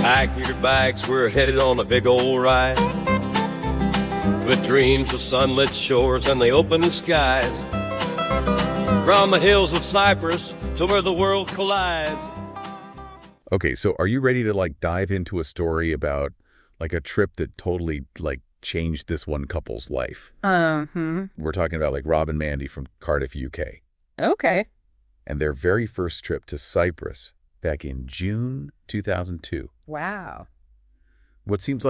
Pack your bags, we're headed on a big old ride, with dreams of sunlit shores and the open skies, from the hills of Cyprus to where the world collides. Okay, so are you ready to dive into a story about a trip that totally changed this one couple's life? We're talking about Rob and Mandy from Cardiff, UK. Okay. And their very first trip to Cyprus back in June 2002. Wow. What seems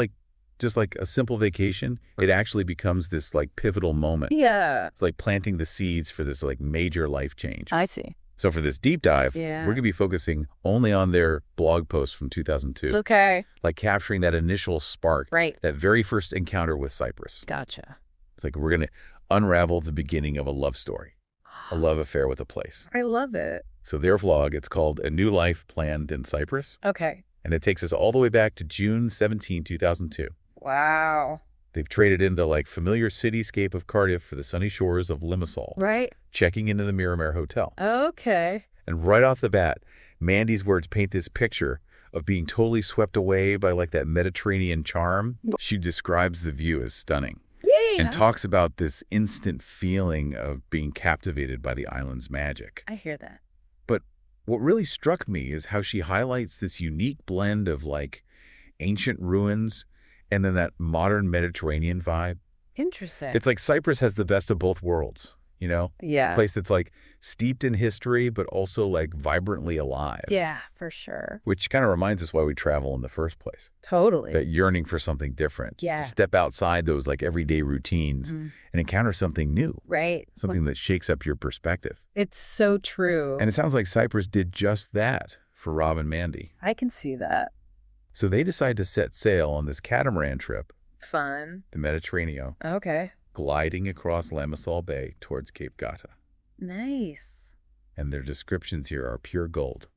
just a simple vacation, it actually becomes this pivotal moment. Yeah. It's like planting the seeds for this major life change. I see. So for this deep dive, Yeah. we're going to be focusing only on their blog post from 2002. Okay. Capturing that initial spark. Right. That very first encounter with Cyprus. Gotcha. It's we're going to unravel the beginning of a love story. A love affair with a place. I love it. So their vlog, it's called A New Life Planned in Cyprus. Okay. And it takes us all the way back to June 17, 2002. Wow. They've traded in the familiar cityscape of Cardiff for the sunny shores of Limassol. Right. Checking into the Miramar Hotel. Okay. And right off the bat, Mandy's words paint this picture of being totally swept away by that Mediterranean charm. She describes the view as stunning. Yeah. And talks about this instant feeling of being captivated by the island's magic. I hear that. But what really struck me is how she highlights this unique blend of ancient ruins and then that modern Mediterranean vibe. Interesting. It's Cyprus has the best of both worlds, Yeah. A place that's steeped in history, but also vibrantly alive. Yeah, for sure. Which kind of reminds us why we travel in the first place. Totally. That yearning for something different. Yeah. To step outside those everyday routines and encounter something new. Right. Something that shakes up your perspective. It's so true. And it sounds like Cyprus did just that for Rob and Mandy. I can see that. So they decide to set sail on this catamaran trip, Fun. the Mediterranean, Okay. gliding across Limassol Bay towards Cape Gata. Nice. And their descriptions here are pure gold.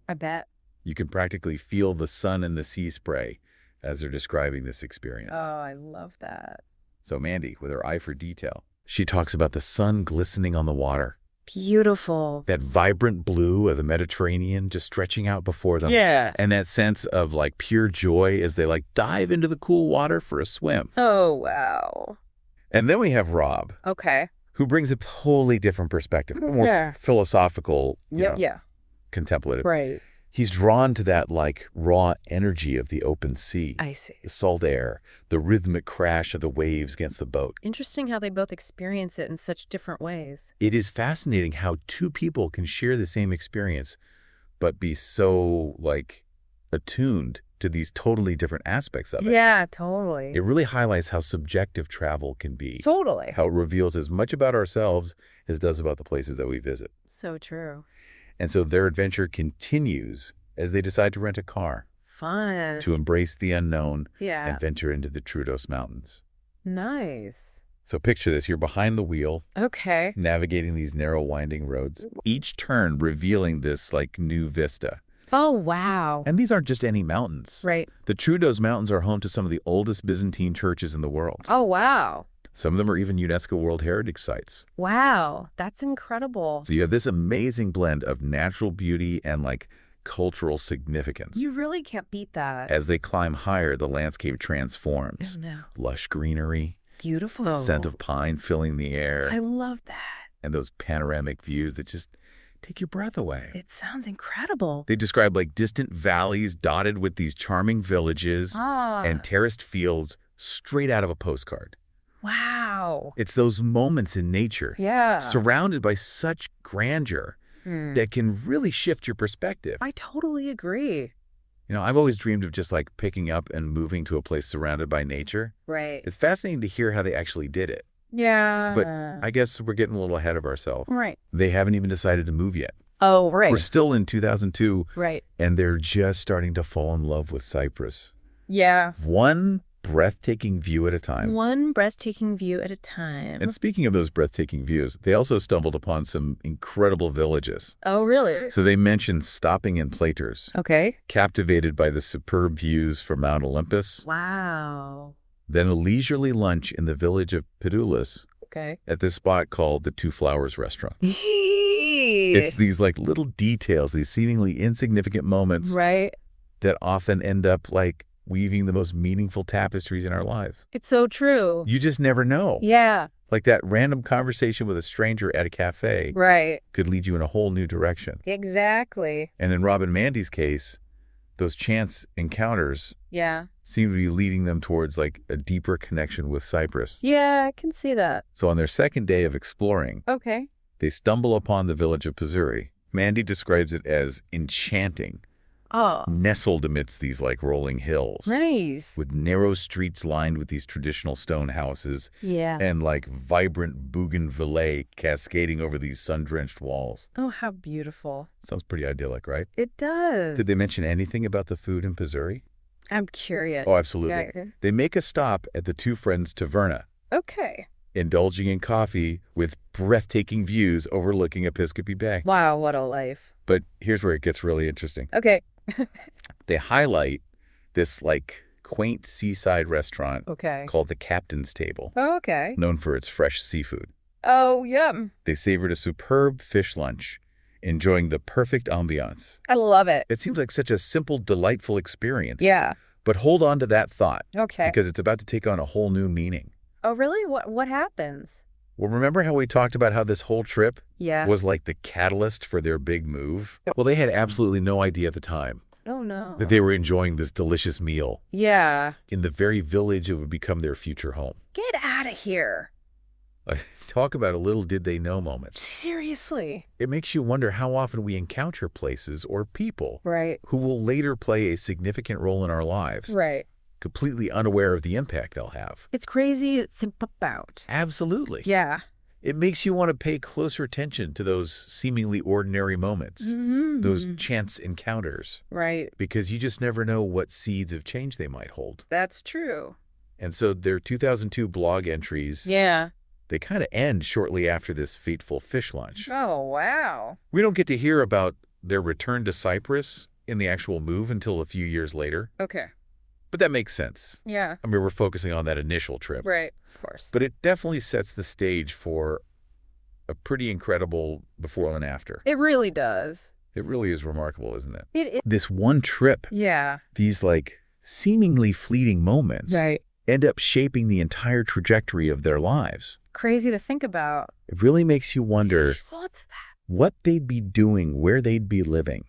I bet. You can practically feel the sun and the sea spray as they're describing this experience. Oh, I love that. So Mandy, with her eye for detail, she talks about the sun glistening on the water. Beautiful. That vibrant blue of the Mediterranean just stretching out before them. Yeah. And that sense of pure joy as they dive into the cool water for a swim. Oh, wow. And then we have Rob, Okay. who brings a totally different perspective, more Yeah. philosophical, Yeah. contemplative. Right. He's drawn to that raw energy of the open sea. I see. The salt air, the rhythmic crash of the waves against the boat. Interesting how they both experience it in such different ways. It is fascinating how two people can share the same experience, but be so attuned to these totally different aspects of it. Yeah, totally. It really highlights how subjective travel can be. Totally. How it reveals as much about ourselves as it does about the places that we visit. So true. And so their adventure continues as they decide to rent a car Fun. to embrace the unknown Yeah. and venture into the Troodos Mountains. Nice. So picture this, you're behind the wheel, Okay. navigating these narrow winding roads, each turn revealing this new vista. Oh, wow. And these aren't just any mountains. Right. The Troodos Mountains are home to some of the oldest Byzantine churches in the world. Oh, wow. Some of them are even UNESCO World Heritage Sites. Wow. That's incredible. So you have this amazing blend of natural beauty and cultural significance. You really can't beat that. As they climb higher, the landscape transforms. No. Lush greenery, Beautiful. the scent of pine filling the air, I love that. and those panoramic views that just take your breath away. It sounds incredible. They describe distant valleys dotted with these charming villages and terraced fields straight out of a postcard. Wow. It's those moments in nature, Yeah. surrounded by such grandeur, that can really shift your perspective. I totally agree. I've always dreamed of just picking up and moving to a place surrounded by nature. Right. It's fascinating to hear how they actually did it. Yeah. But I guess we're getting a little ahead of ourselves. Right. They haven't even decided to move yet. Oh, right. We're still in 2002, Right. and they're just starting to fall in love with Cyprus. Yeah. One breathtaking view at a time. One breathtaking view at a time. And speaking of those breathtaking views, they also stumbled upon some incredible villages. Oh, really? So they mentioned stopping in Platers, Okay. captivated by the superb views from Mount Olympus, Wow. then a leisurely lunch in the village of Pedoulis Okay. at this spot called the Two Flowers Restaurant. It's these little details, these seemingly insignificant moments Right. that often end up like weaving the most meaningful tapestries in our lives. It's so true. You just never know. Yeah. Like that random conversation with a stranger at a cafe Right. could lead you in a whole new direction. Exactly. And in Rob and Mandy's case, those chance encounters Yeah. seem to be leading them towards like a deeper connection with Cyprus. Yeah, I can see that. So on their second day of exploring, Okay. they stumble upon the village of Pissouri. Mandy describes it as enchanting, Oh, nestled amidst these like rolling hills, nice. with narrow streets lined with these traditional stone houses Yeah. and like vibrant bougainvillea cascading over these sun-drenched walls. Oh, how beautiful. Sounds pretty idyllic, right? It does. Did they mention anything about the food in Pissouri? I'm curious. Oh, absolutely. Yeah. They make a stop at the Two Friends Taverna, Okay. indulging in coffee with breathtaking views overlooking Episcopi Bay. Wow, what a life. But here's where it gets really interesting. Okay. They highlight this like quaint seaside restaurant Okay. called the Captain's Table, Oh, okay. known for its fresh seafood. Oh, yum. They savored a superb fish lunch, enjoying the perfect ambiance. I love it. It seems like such a simple, delightful experience. Yeah. But hold on to that thought, Okay. because it's about to take on a whole new meaning. Oh, really? What happens? Well, remember how we talked about how this whole trip Yeah. was like the catalyst for their big move? Well, they had absolutely no idea at the time Oh, no. that they were enjoying this delicious meal Yeah. in the very village that would become their future home. Get out of here. Talk about a little did they know moment. Seriously. It makes you wonder how often we encounter places or people Right. who will later play a significant role in our lives, Right. completely unaware of the impact they'll have. It's crazy to think about. Absolutely. Yeah. It makes you want to pay closer attention to those seemingly ordinary moments, those chance encounters, Right. because you just never know what seeds of change they might hold. That's true. And so their 2002 blog entries, Yeah. they kind of end shortly after this fateful fish lunch. Oh, wow. We don't get to hear about their return to Cyprus in the actual move until a few years later, Okay. but that makes sense. Yeah. I mean, we're focusing on that initial trip. Right. Of course. But it definitely sets the stage for a pretty incredible before and after. It really does. It really is remarkable, isn't it? It. This one trip, Yeah. these like seemingly fleeting moments Right. end up shaping the entire trajectory of their lives. Crazy to think about. It really makes you wonder What's that? what they'd be doing, where they'd be living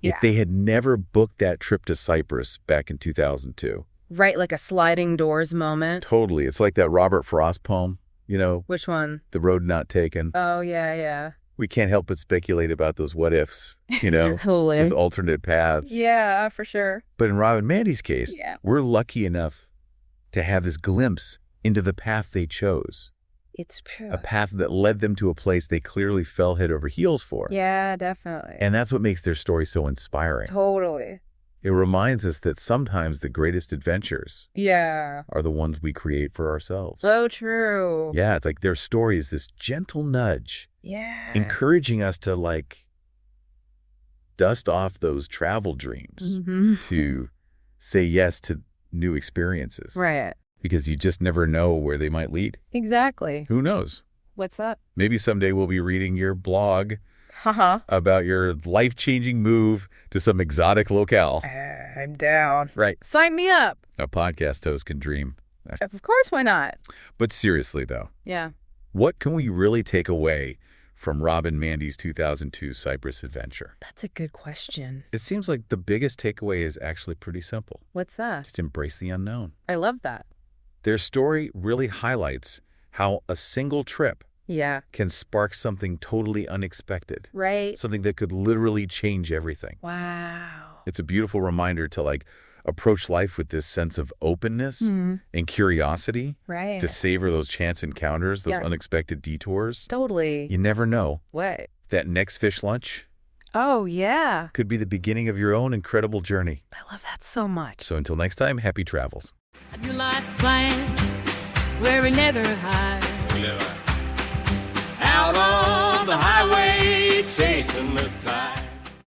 if Yeah. they had never booked that trip to Cyprus back in 2002. Right, like a sliding doors moment. Totally. It's like that Robert Frost poem, you know, Which one? The Road Not Taken. Oh, yeah, yeah. We can't help but speculate about those what ifs, you know, those alternate paths. Yeah, for sure. But in Rob and Mandy's case, Yeah. we're lucky enough to have this glimpse into the path they chose, It's true. a path that led them to a place they clearly fell head over heels for. Yeah, definitely. And that's what makes their story so inspiring. Totally. It reminds us that sometimes the greatest adventures Yeah. are the ones we create for ourselves. So true. Yeah, it's like their story is this gentle nudge, Yeah. encouraging us to like dust off those travel dreams, Mhm. to say yes to new experiences. Right. Because you just never know where they might lead. Exactly. Who knows? What's that? Maybe someday we'll be reading your blog Haha. about your life-changing move to some exotic locale. I'm down. Right. Sign me up. A podcast host can dream. Of course, why not? But seriously, though, Yeah. what can we really take away from Rob and Mandy's 2002 Cyprus adventure? That's a good question. It seems like the biggest takeaway is actually pretty simple. What's that? Just embrace the unknown. I love that. Their story really highlights how a single trip Yeah. can spark something totally unexpected, Right. something that could literally change everything. Wow. It's a beautiful reminder to like approach life with this sense of openness and curiosity, Right. to savor those chance encounters, those Yeah. unexpected detours. Totally. You never know. What? That next fish lunch Oh, yeah. could be the beginning of your own incredible journey. I love that so much. So until next time, happy travels. You like flying where we never hide. Out on the highway, chasing the tide.